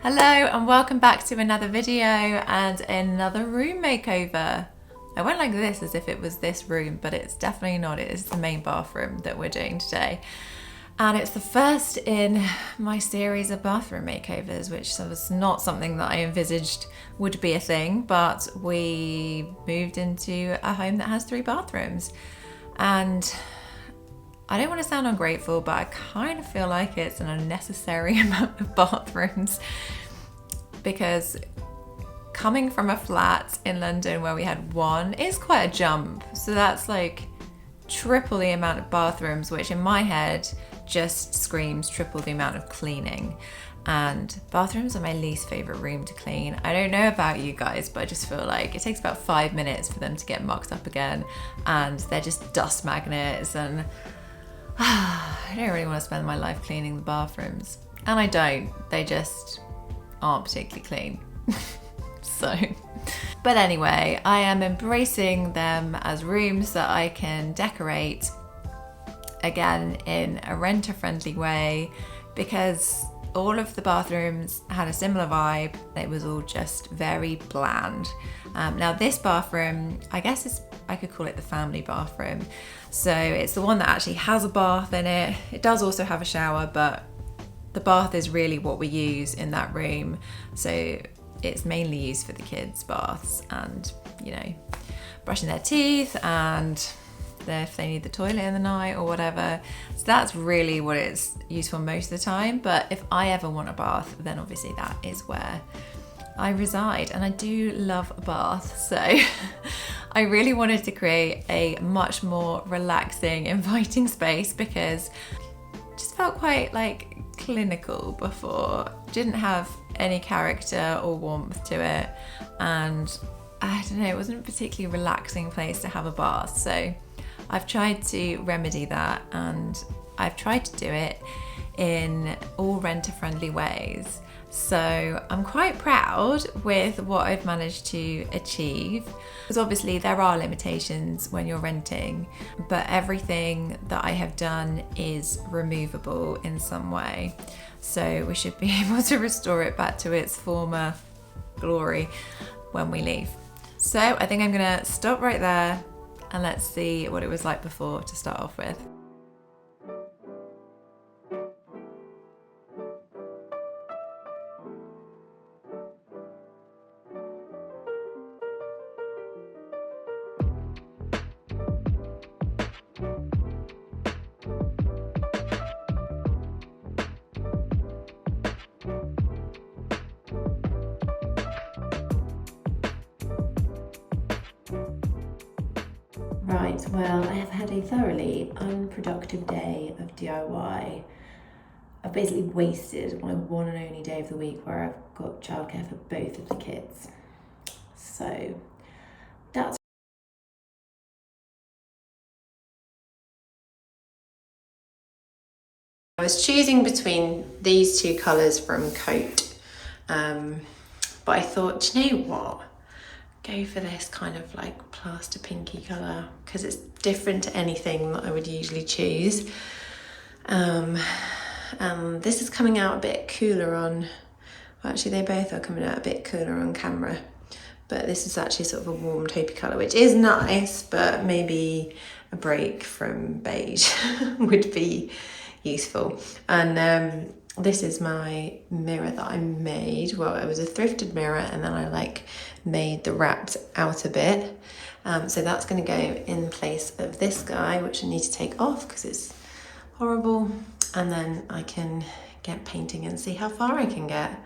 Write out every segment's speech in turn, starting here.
Hello and welcome back to another video and another room makeover. I went like this as if it was this room, but it's definitely not. It is the main bathroom that we're doing today. And it's the first in my series of bathroom makeovers, which was not something that I envisaged would be a thing, but we moved into a home that has 3 bathrooms. And I don't want to sound ungrateful, but I kind of feel like it's an unnecessary amount of bathrooms because coming from a flat in London where we had 1 is quite a jump. So that's like triple the amount of bathrooms, which in my head just screams triple the amount of cleaning. And bathrooms are my least favorite room to clean. I don't know about you guys, but I just feel like it takes about 5 minutes for them to get mucked up again, and they're just dust magnets, and I don't really want to spend my life cleaning the bathrooms. And I don't, they just aren't particularly clean. But anyway, I am embracing them as rooms that I can decorate again in a renter-friendly way, because all of the bathrooms had a similar vibe. It was all just very bland. Now this bathroom, I guess I could call it the family bathroom. So it's the one that actually has a bath in it. It does also have a shower, but the bath is really what we use in that room. So it's mainly used for the kids' baths and, you know, brushing their teeth and if they need the toilet in the night or whatever. So that's really what it's used for most of the time. But if I ever want a bath, then obviously that is where I reside, and I do love a bath. So I really wanted to create a much more relaxing, inviting space because it just felt quite like clinical before. Didn't have any character or warmth to it, and I don't know, it wasn't a particularly relaxing place to have a bath. So I've tried to remedy that, and I've tried to do it in all renter-friendly ways. So I'm quite proud with what I've managed to achieve, because obviously there are limitations when you're renting, but everything that I have done is removable in some way. So we should be able to restore it back to its former glory when we leave. So I think I'm gonna stop right there and let's see what it was like before to start off with. Right, well, I have had a thoroughly unproductive day of DIY. I've basically wasted my one and only day of the week where I've got childcare for both of the kids. So that's I was choosing between these 2 colours from Coat, but I thought, do you know what? Go for this kind of like plaster pinky colour because it's different to anything that I would usually choose. And this is coming out a bit cooler on, well, actually they both are coming out a bit cooler on camera, but this is actually sort of a warm taupey colour, which is nice, but maybe a break from beige would be useful. And this is my mirror that I made. Well, it was a thrifted mirror, and then I like made the wrapped outer bit. So that's going to go in place of this guy, which I need to take off because it's horrible. And then I can get painting and see how far I can get.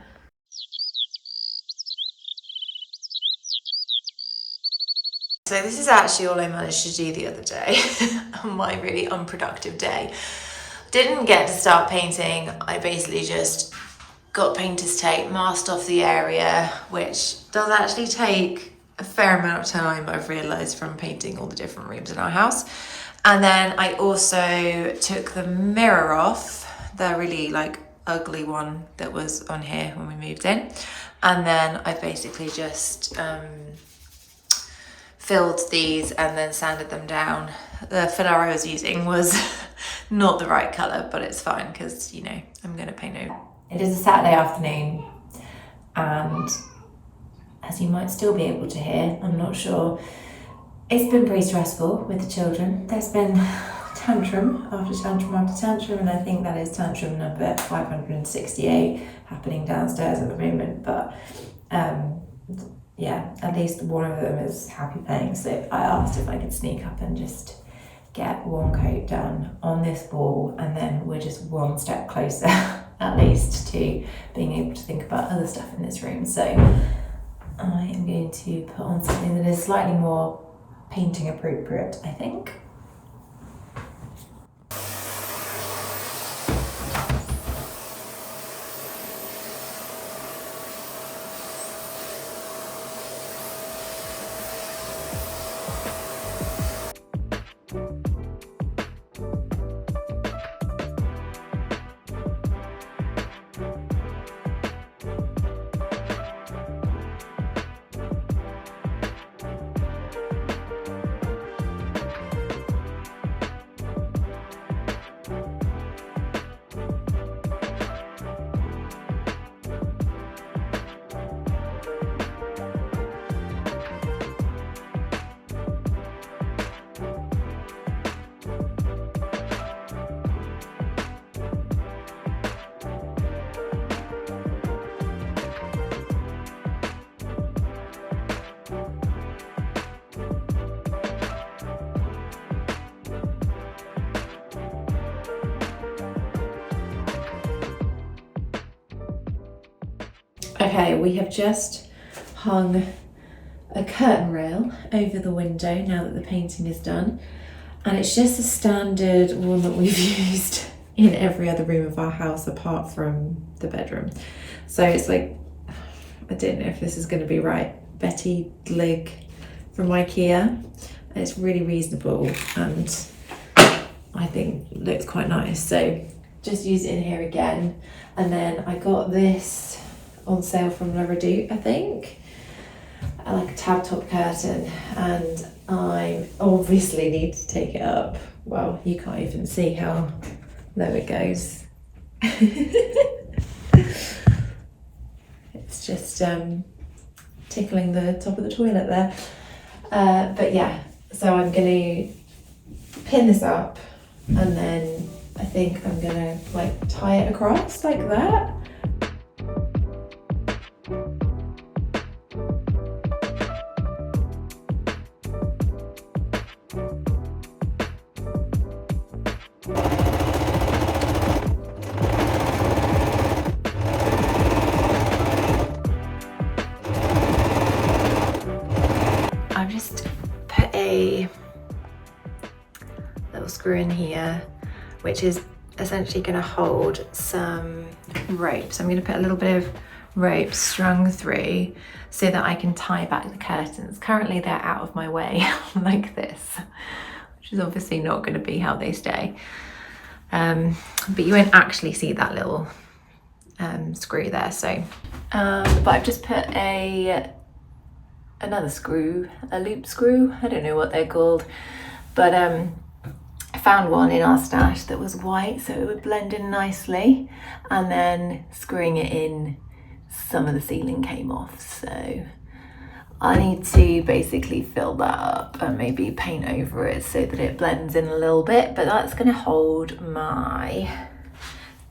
So this is actually all I managed to do the other day on my really unproductive day. Didn't get to start painting. I basically just got painter's tape, masked off the area, which does actually take a fair amount of time, I've realised from painting all the different rooms in our house. And then I also took the mirror off, the really like ugly one that was on here when we moved in. And then I basically just filled these and then sanded them down. The filler I was using was not the right colour, but it's fine because, you know, I'm going to paint over. It is a Saturday afternoon And as you might still be able to hear, I'm not sure, it's been pretty stressful with the children. There's been tantrum after tantrum after tantrum, and I think that is tantrum number 568 happening downstairs at the moment. But yeah, at least one of them is happy playing. So I asked if I could sneak up and just get one coat done on this wall, and then we're just one step closer at least to being able to think about other stuff in this room. So I am going to put on something that is slightly more painting appropriate, I think. Okay, we have just hung a curtain rail over the window now that the painting is done, and it's just a standard one that we've used in every other room of our house apart from the bedroom. So it's like, I don't know if this is going to be right, Betty Glig from Ikea. It's really reasonable and I think looks quite nice. So just use it in here again. And then I got this on sale from La Redoute, I think, like a tab top curtain, and I obviously need to take it up. Well, you can't even see how low it goes. It's just tickling the top of the toilet there. But yeah, so I'm gonna pin this up, and then I think I'm gonna like tie it across like that. I've just put a little screw in here, which is essentially going to hold some rope. So I'm going to put a little bit of rope strung through so that I can tie back the curtains. Currently they're out of my way like this, which is obviously not going to be how they stay. But you won't actually see that little screw there. So, but I've just put another screw, a loop screw, I don't know what they're called, but I found one in our stash that was white so it would blend in nicely, and then screwing it in, some of the ceiling came off, so I need to basically fill that up and maybe paint over it so that it blends in a little bit. But that's going to hold my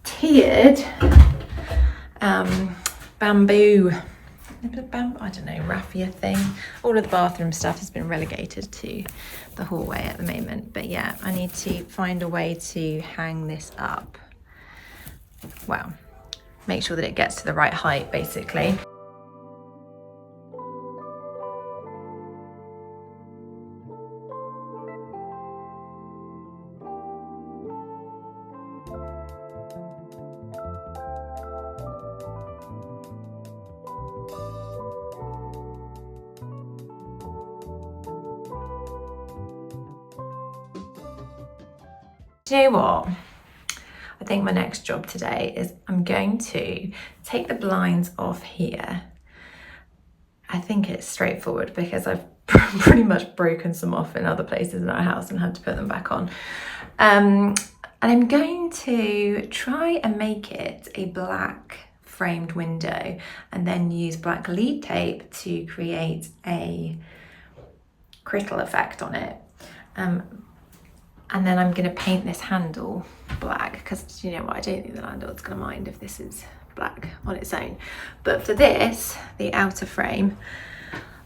tiered bamboo, I don't know, raffia thing. All of the bathroom stuff has been relegated to the hallway at the moment. But yeah, I need to find a way to hang this up. Well, make sure that it gets to the right height, basically. Do you know what? I think my next job today is I'm going to take the blinds off here. I think it's straightforward because I've pretty much broken some off in other places in our house and had to put them back on. And I'm going to try and make it a black framed window, and then use black lead tape to create a crystal effect on it. And then I'm going to paint this handle black, because you know what, I don't think the landlord's going to mind if this is black on its own. But for this, the outer frame,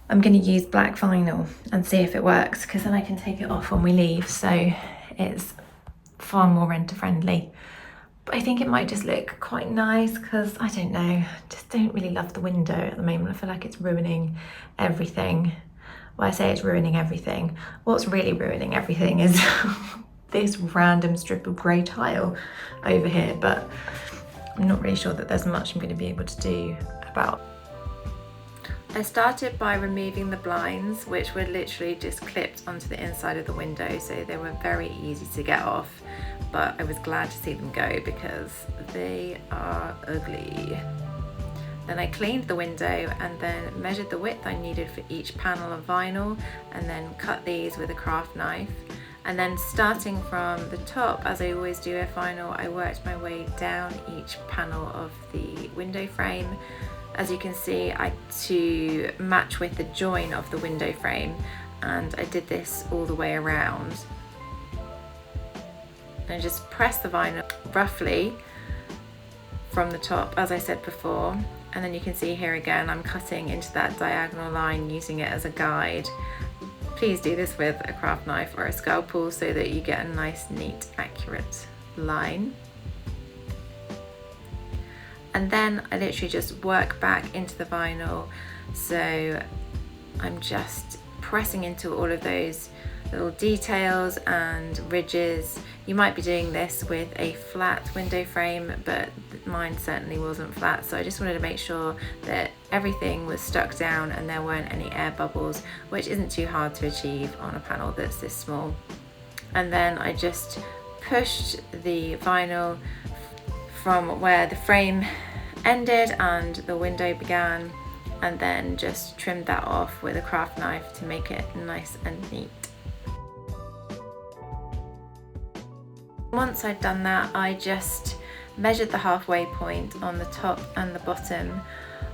I'm going to use black vinyl and see if it works, because then I can take it off when we leave, so it's far more renter friendly. But I think it might just look quite nice, because I don't know, just don't really love the window at the moment. I feel like it's ruining everything. Well, I say it's ruining everything. What's really ruining everything is this random strip of grey tile over here, but I'm not really sure that there's much I'm going to be able to do about. I started by removing the blinds, which were literally just clipped onto the inside of the window, so they were very easy to get off, but I was glad to see them go because they are ugly. Then I cleaned the window and then measured the width I needed for each panel of vinyl, and then cut these with a craft knife. And then starting from the top, as I always do with vinyl, I worked my way down each panel of the window frame. As you can see, to match with the join of the window frame, and I did this all the way around. And just press the vinyl roughly from the top, as I said before. And then you can see here again, I'm cutting into that diagonal line using it as a guide. Please do this with a craft knife or a scalpel so that you get a nice, neat, accurate line. And then I literally just work back into the vinyl. So I'm just pressing into all of those little details and ridges. You might be doing this with a flat window frame, but mine certainly wasn't flat, so I just wanted to make sure that everything was stuck down and there weren't any air bubbles, which isn't too hard to achieve on a panel that's this small. And then I just pushed the vinyl from where the frame ended and the window began, and then just trimmed that off with a craft knife to make it nice and neat. Once I'd done that, I just measured the halfway point on the top and the bottom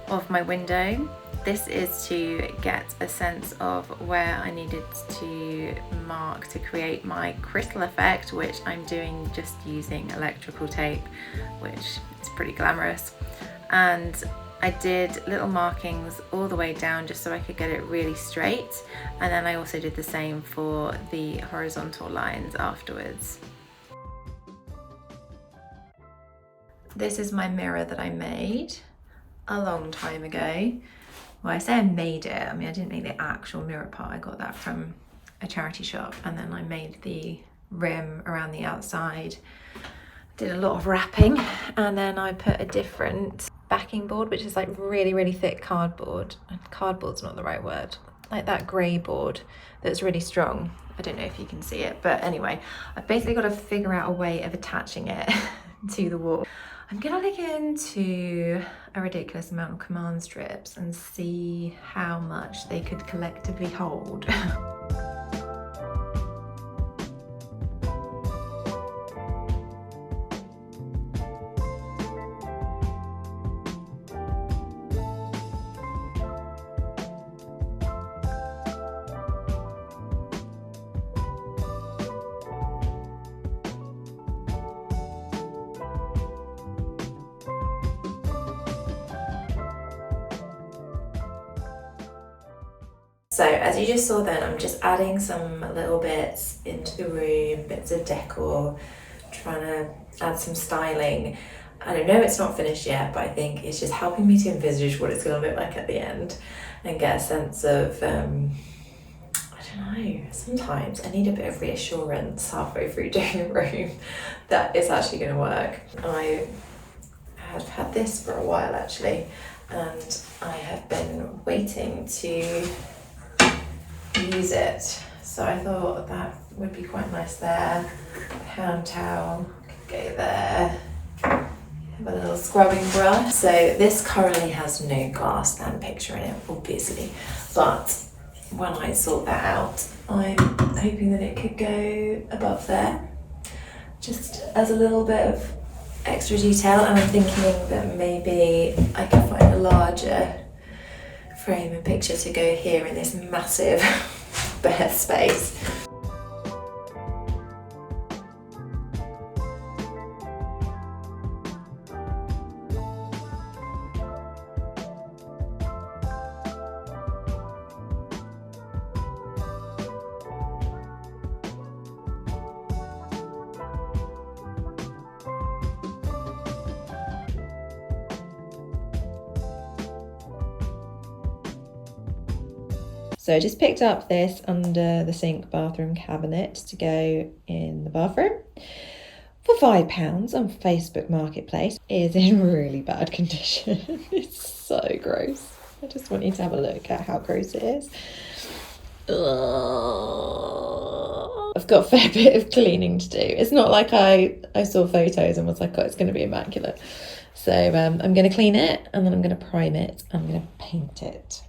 of my window. This is to get a sense of where I needed to mark to create my crystal effect, which I'm doing just using electrical tape, which is pretty glamorous. And I did little markings all the way down just so I could get it really straight. And then I also did the same for the horizontal lines afterwards. This is my mirror that I made a long time ago. Well, I say I made it, I mean I didn't make the actual mirror part, I got that from a charity shop, and then I made the rim around the outside, did a lot of wrapping, and then I put a different backing board, which is like really thick cardboard. Cardboard's not the right word, like that grey board that's really strong. I don't know if you can see it, but anyway, I've basically got to figure out a way of attaching it to the wall. I'm gonna look into a ridiculous amount of command strips and see how much they could collectively hold. So as you just saw then, I'm just adding some little bits into the room, bits of decor, trying to add some styling. And I know it's not finished yet, but I think it's just helping me to envisage what it's going to look like at the end and get a sense of, I don't know, sometimes I need a bit of reassurance halfway through doing a room that it's actually going to work. I have had this for a while actually, and I have been waiting to use it, so I thought that would be quite nice there. Hand towel could go there, have a little scrubbing brush. So this currently has no glass stand picture in it, obviously, but when I sort that out, I'm hoping that it could go above there, just as a little bit of extra detail, and I'm thinking that maybe I can find a larger frame and picture to go here in this massive bare space. So I just picked up this under the sink bathroom cabinet to go in the bathroom for £5 on Facebook Marketplace. It is in really bad condition. It's so gross. I just want you to have a look at how gross it is. Ugh. I've got a fair bit of cleaning to do. It's not like I saw photos and was like, oh, it's going to be immaculate. So I'm going to clean it, and then I'm going to prime it. I'm going to paint it.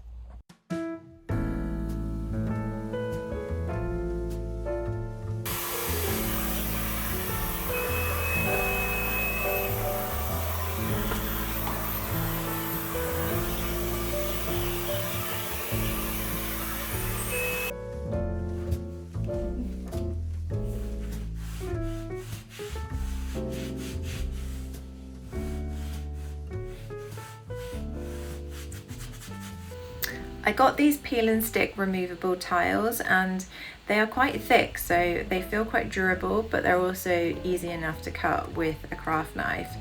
I got these peel and stick removable tiles, and they are quite thick, so they feel quite durable, but they're also easy enough to cut with a craft knife.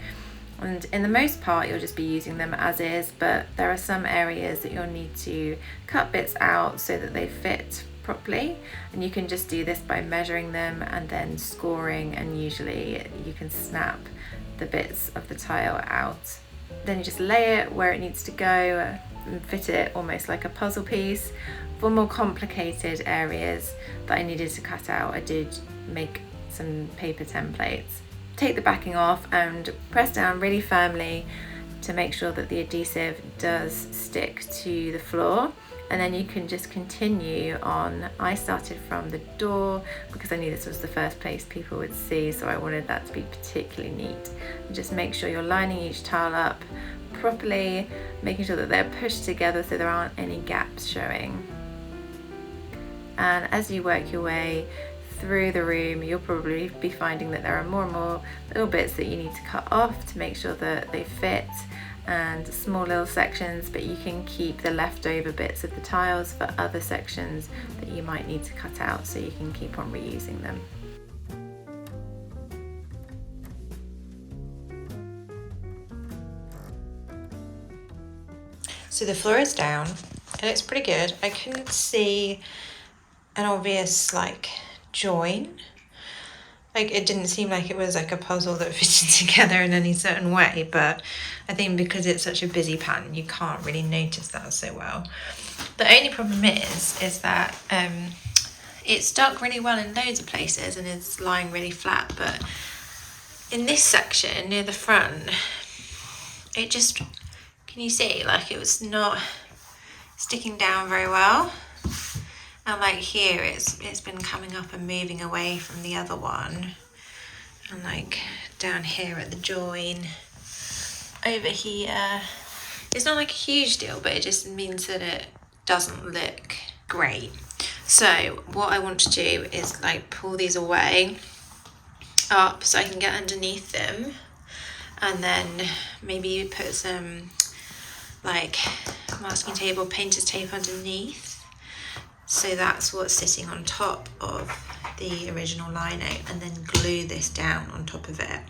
And in the most part you'll just be using them as is, but there are some areas that you'll need to cut bits out so that they fit properly, and you can just do this by measuring them and then scoring, and usually you can snap the bits of the tile out. Then you just lay it where it needs to go and fit it almost like a puzzle piece. For more complicated areas that I needed to cut out, I did make some paper templates. Take the backing off and press down really firmly to make sure that the adhesive does stick to the floor, and then you can just continue on. I started from the door because I knew this was the first place people would see, so I wanted that to be particularly neat. And just make sure you're lining each tile up properly, making sure that they're pushed together so there aren't any gaps showing. And as you work your way through the room, you'll probably be finding that there are more and more little bits that you need to cut off to make sure that they fit, and small little sections, but you can keep the leftover bits of the tiles for other sections that you might need to cut out, so you can keep on reusing them. So the floor is down and it's pretty good. I couldn't see an obvious join. It didn't seem like it was like a puzzle that fitted together in any certain way, but I think because it's such a busy pattern, you can't really notice that so well. The only problem is that it's stuck really well in loads of places and it's lying really flat, but in this section near the front, it just, can you see, it was not sticking down very well. And here, it's been coming up and moving away from the other one. And down here at the join, over here, it's not a huge deal, but it just means that it doesn't look great. So what I want to do is pull these away up so I can get underneath them, and then maybe put some masking tape or painter's tape underneath. So that's what's sitting on top of the original lino, and then glue this down on top of it.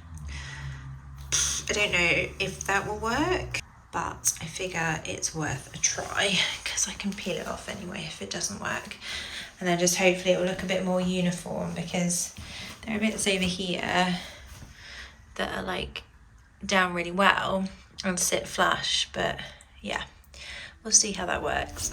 I don't know if that will work, but I figure it's worth a try because I can peel it off anyway if it doesn't work. And then just hopefully it will look a bit more uniform, because there are bits over here that are down really well and sit flush, but yeah, we'll see how that works.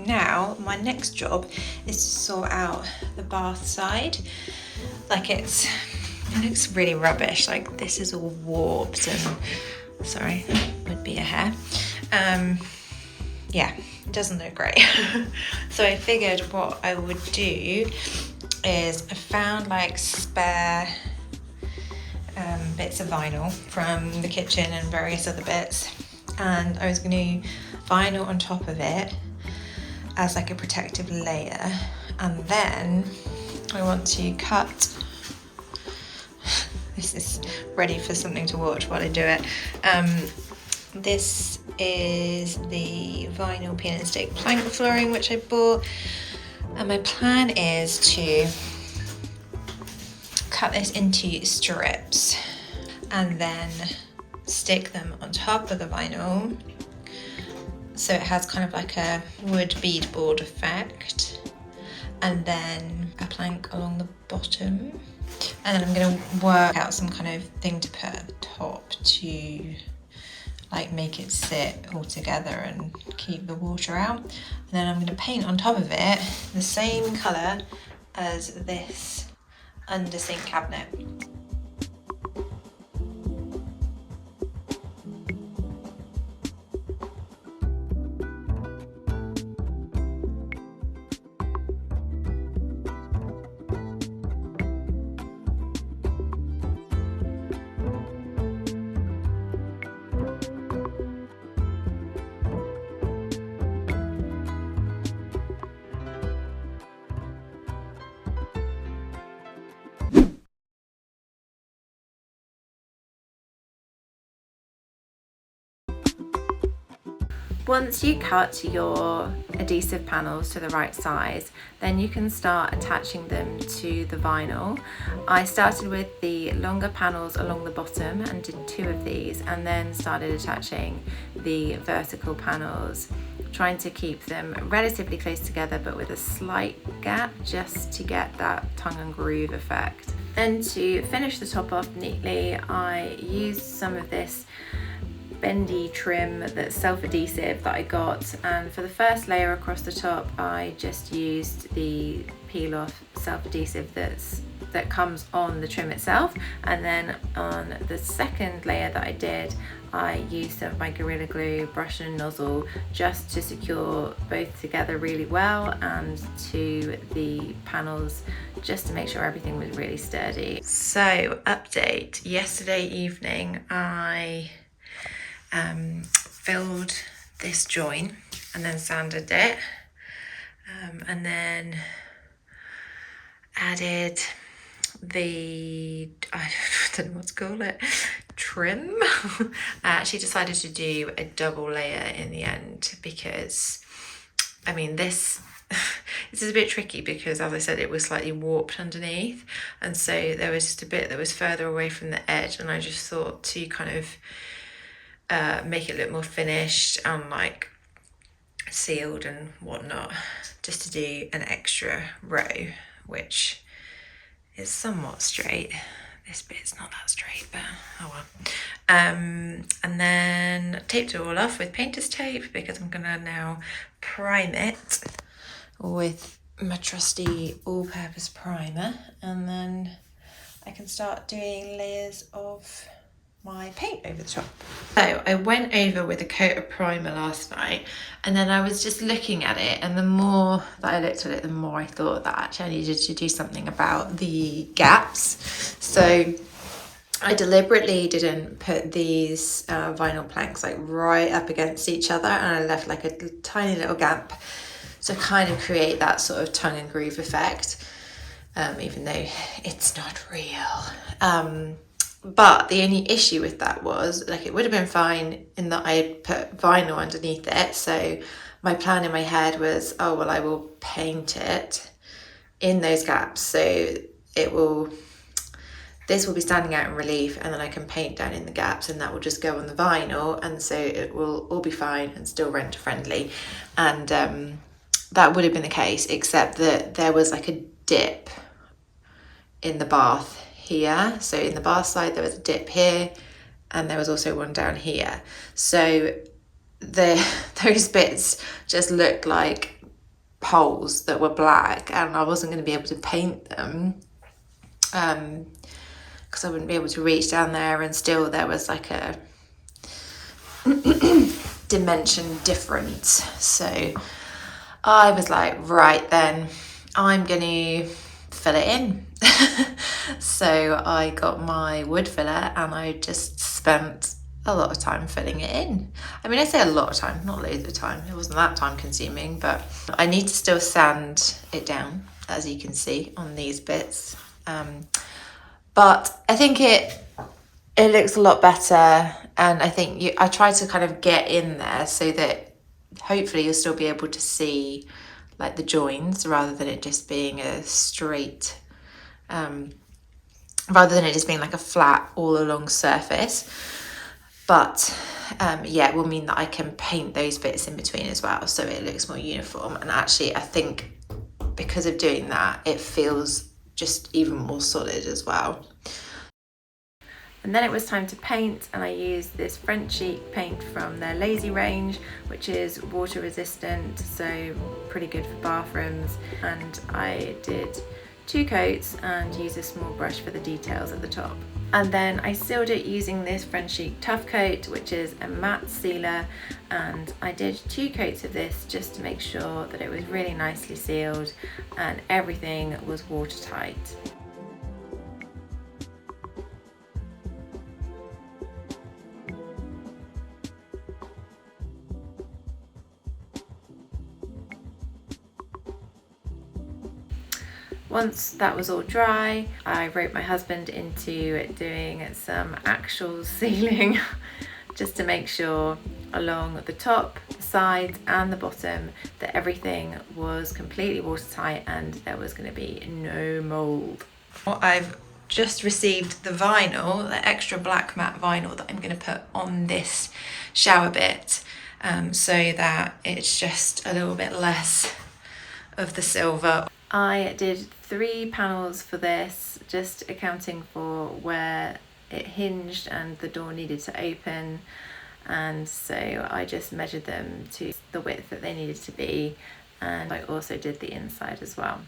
Now, my next job is to sort out the bath side. Like it looks really rubbish. Like this is all warped and, sorry, would be a hair. Yeah, it doesn't look great. So I figured what I would do is I found like spare bits of vinyl from the kitchen and various other bits, and I was going to vinyl on top of it as like a protective layer, and then I want to cut. This is ready for something to watch while I do it. This is the vinyl pin and stick plank flooring which I bought, and my plan is to cut this into strips and then stick them on top of the vinyl so it has kind of like a wood beadboard effect, and then a plank along the bottom, and then I'm going to work out some kind of thing to put at the top to like make it sit all together and keep the water out. And then I'm going to paint on top of it the same colour as this under sink cabinet. Once you cut your adhesive panels to the right size, then you can start attaching them to the vinyl. I started with the longer panels along the bottom and did 2 of these, and then started attaching the vertical panels, trying to keep them relatively close together but with a slight gap just to get that tongue and groove effect. Then to finish the top off neatly, I used some of this bendy trim that's self-adhesive that I got, and for the first layer across the top I just used the peel off self-adhesive that comes on the trim itself, and then on the second layer that I did I used some of my Gorilla Glue brush and nozzle just to secure both together really well and to the panels, just to make sure everything was really sturdy. So update, yesterday evening I filled this join and then sanded it, and then added the, I don't know what to call it, trim. I actually decided to do a double layer in the end because, I mean, this is a bit tricky because, as I said, it was slightly warped underneath, and so there was just a bit that was further away from the edge, and I just thought to kind of make it look more finished and like sealed and whatnot, just to do an extra row, which is somewhat straight. This bit's not that straight, but oh well. And then taped it all off with painter's tape because I'm gonna now prime it with my trusty all-purpose primer, and then I can start doing layers of my paint over the top. So I went over with a coat of primer last night, and then I was just looking at it, and the more that I looked at it, the more I thought that actually I needed to do something about the gaps. So I deliberately didn't put these vinyl planks like right up against each other, and I left like a tiny little gap to kind of create that sort of tongue and groove effect, even though it's not real. But the only issue with that was, like, it would have been fine in that I had put vinyl underneath it. So my plan in my head was, oh, well, I will paint it in those gaps. So this will be standing out in relief, and then I can paint down in the gaps, and that will just go on the vinyl. And so it will all be fine and still renter friendly. And that would have been the case, except that there was like a dip in the bath here. So in the bath side there was a dip here, and there was also one down here. So those bits just looked like poles that were black, and I wasn't going to be able to paint them because I wouldn't be able to reach down there, and still there was like a dimension difference. So I was like, right then, I'm going to fill it in. So I got my wood filler and I just spent a lot of time filling it in. I mean, I say a lot of time, not loads of time. It wasn't that time consuming, but I need to still sand it down, as you can see on these bits. But I think it looks a lot better, and I think I try to kind of get in there so that hopefully you'll still be able to see like the joins rather than it just being a straight, rather than it just being like a flat all along surface. But yeah, it will mean that I can paint those bits in between as well, so it looks more uniform. And actually I think because of doing that, it feels just even more solid as well. And then it was time to paint, and I used this French Chic paint from their Lazy range, which is water resistant, so pretty good for bathrooms. And I did 2 coats and used a small brush for the details at the top. And then I sealed it using this French Chic Tough Coat, which is a matte sealer, and I did 2 coats of this just to make sure that it was really nicely sealed and everything was watertight. Once that was all dry, I roped my husband into doing some actual sealing just to make sure along the top, the sides and the bottom that everything was completely watertight and there was going to be no mold. I've just received the vinyl, the extra black matte vinyl that I'm going to put on this shower bit, so that it's just a little bit less of the silver. I did 3 panels for this, just accounting for where it hinged and the door needed to open, and so I just measured them to the width that they needed to be, and I also did the inside as well.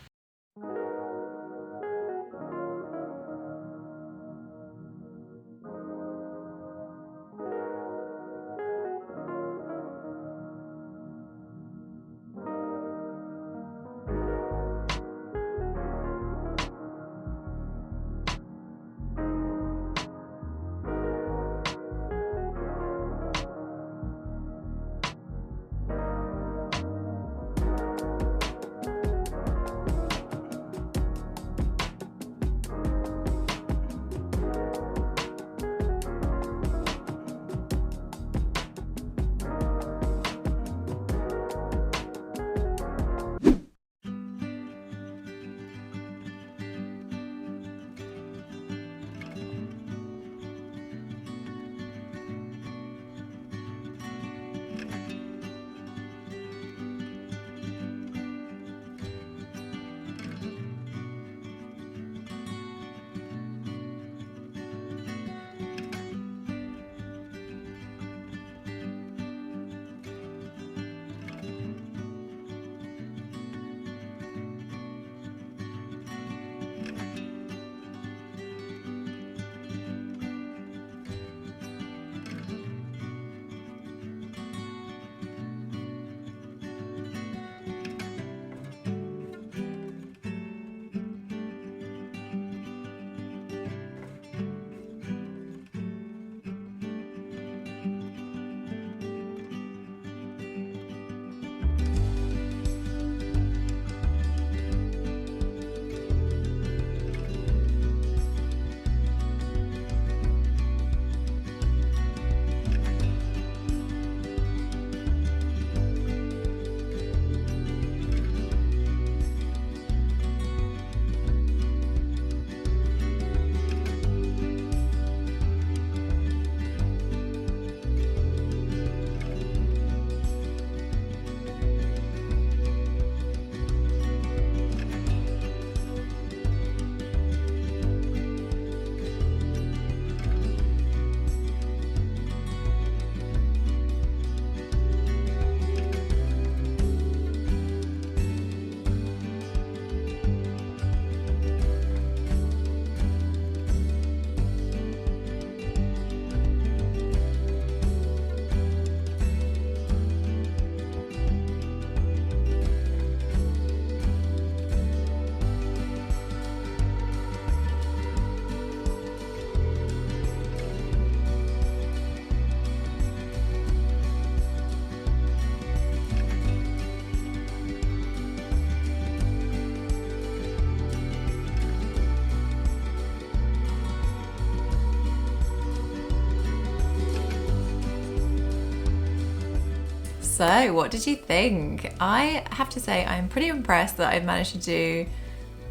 So what did you think? I have to say I'm pretty impressed that I've managed to do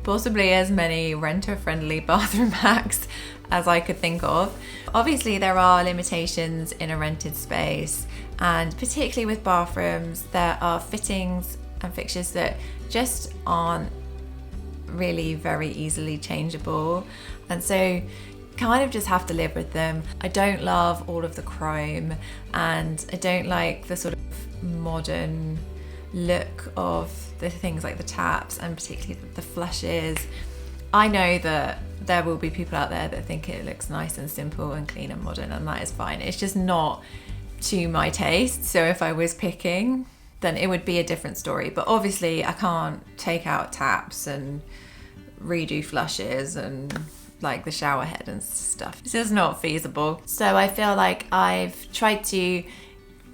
possibly as many renter-friendly bathroom hacks as I could think of. Obviously there are limitations in a rented space, and particularly with bathrooms there are fittings and fixtures that just aren't really very easily changeable, and so kind of just have to live with them. I don't love all of the chrome, and I don't like the sort of modern look of the things like the taps and particularly the flushes. I know that there will be people out there that think it looks nice and simple and clean and modern, and that is fine. It's just not to my taste. So if I was picking, then it would be a different story. But obviously I can't take out taps and redo flushes and like the shower head and stuff. It's just not feasible. So I feel like I've tried to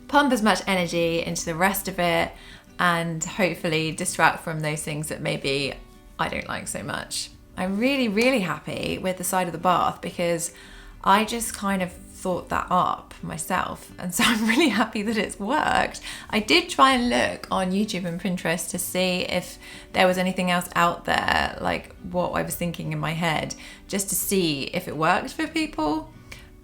pump as much energy into the rest of it and hopefully distract from those things that maybe I don't like so much. I'm really, really happy with the side of the bath because I just kind of thought that up myself, and so I'm really happy that it's worked. I did try and look on YouTube and Pinterest to see if there was anything else out there, like what I was thinking in my head, just to see if it worked for people,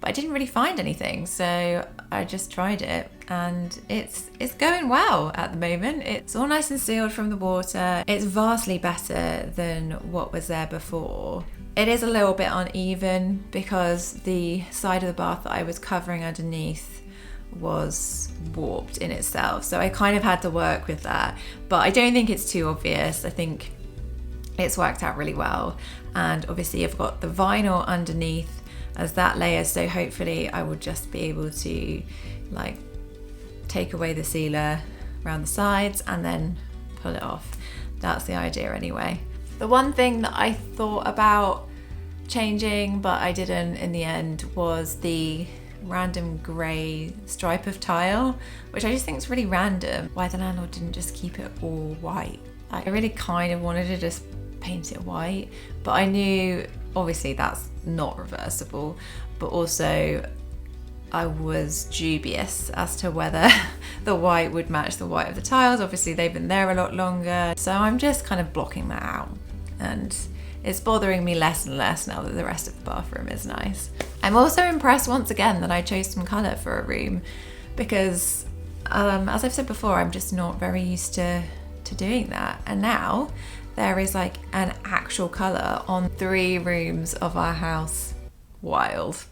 but I didn't really find anything, so I just tried it and it's going well at the moment. It's all nice and sealed from the water. It's vastly better than what was there before. It is a little bit uneven because the side of the bath that I was covering underneath was warped in itself, so I kind of had to work with that, but I don't think it's too obvious. I think it's worked out really well, and obviously I've got the vinyl underneath as that layer, so hopefully I will just be able to like take away the sealer around the sides and then pull it off. That's the idea anyway. The one thing that I thought about changing but I didn't in the end was the random grey stripe of tile, which I just think is really random. Why the landlord didn't just keep it all white. I really kind of wanted to just paint it white, but I knew obviously that's not reversible, but also I was dubious as to whether the white would match the white of the tiles. Obviously they've been there a lot longer, so I'm just kind of blocking that out, and it's bothering me less and less now that the rest of the bathroom is nice. I'm also impressed once again that I chose some colour for a room because as I've said before, I'm just not very used to doing that, and now there is like an actual colour on 3 rooms of our house. Wild.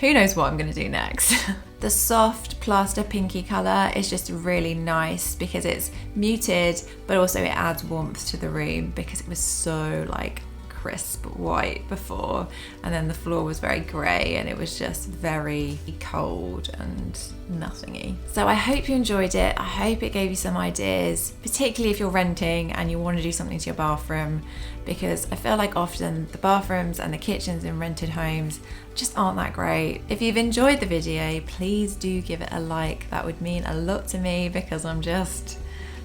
Who knows what I'm going to do next. The soft plaster pinky colour is just really nice because it's muted, but also it adds warmth to the room because it was so like crisp white before, and then the floor was very grey and it was just very cold and nothingy. So I hope you enjoyed it. I hope it gave you some ideas, particularly if you're renting and you want to do something to your bathroom, because I feel like often the bathrooms and the kitchens in rented homes just aren't that great. If you've enjoyed the video, please do give it a like. That would mean a lot to me because I'm just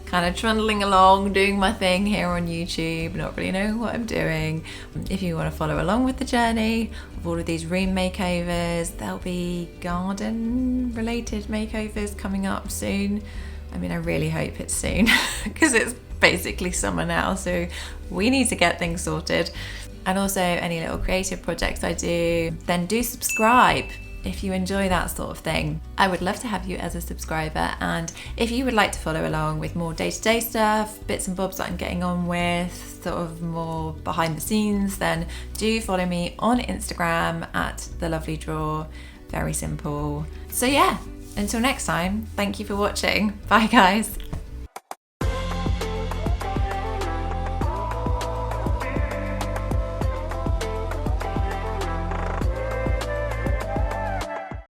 kind of trundling along doing my thing here on YouTube, not really knowing what I'm doing. If you want to follow along with the journey of all of these room makeovers, there'll be garden related makeovers coming up soon. I mean, I really hope it's soon because it's basically summer now, so we need to get things sorted. And also any little creative projects I do, then do subscribe if you enjoy that sort of thing. I would love to have you as a subscriber, and if you would like to follow along with more day-to-day stuff, bits and bobs that I'm getting on with, sort of more behind the scenes, then do follow me on Instagram at The Lovely Drawer. Very simple. So yeah, until next time, thank you for watching. Bye guys.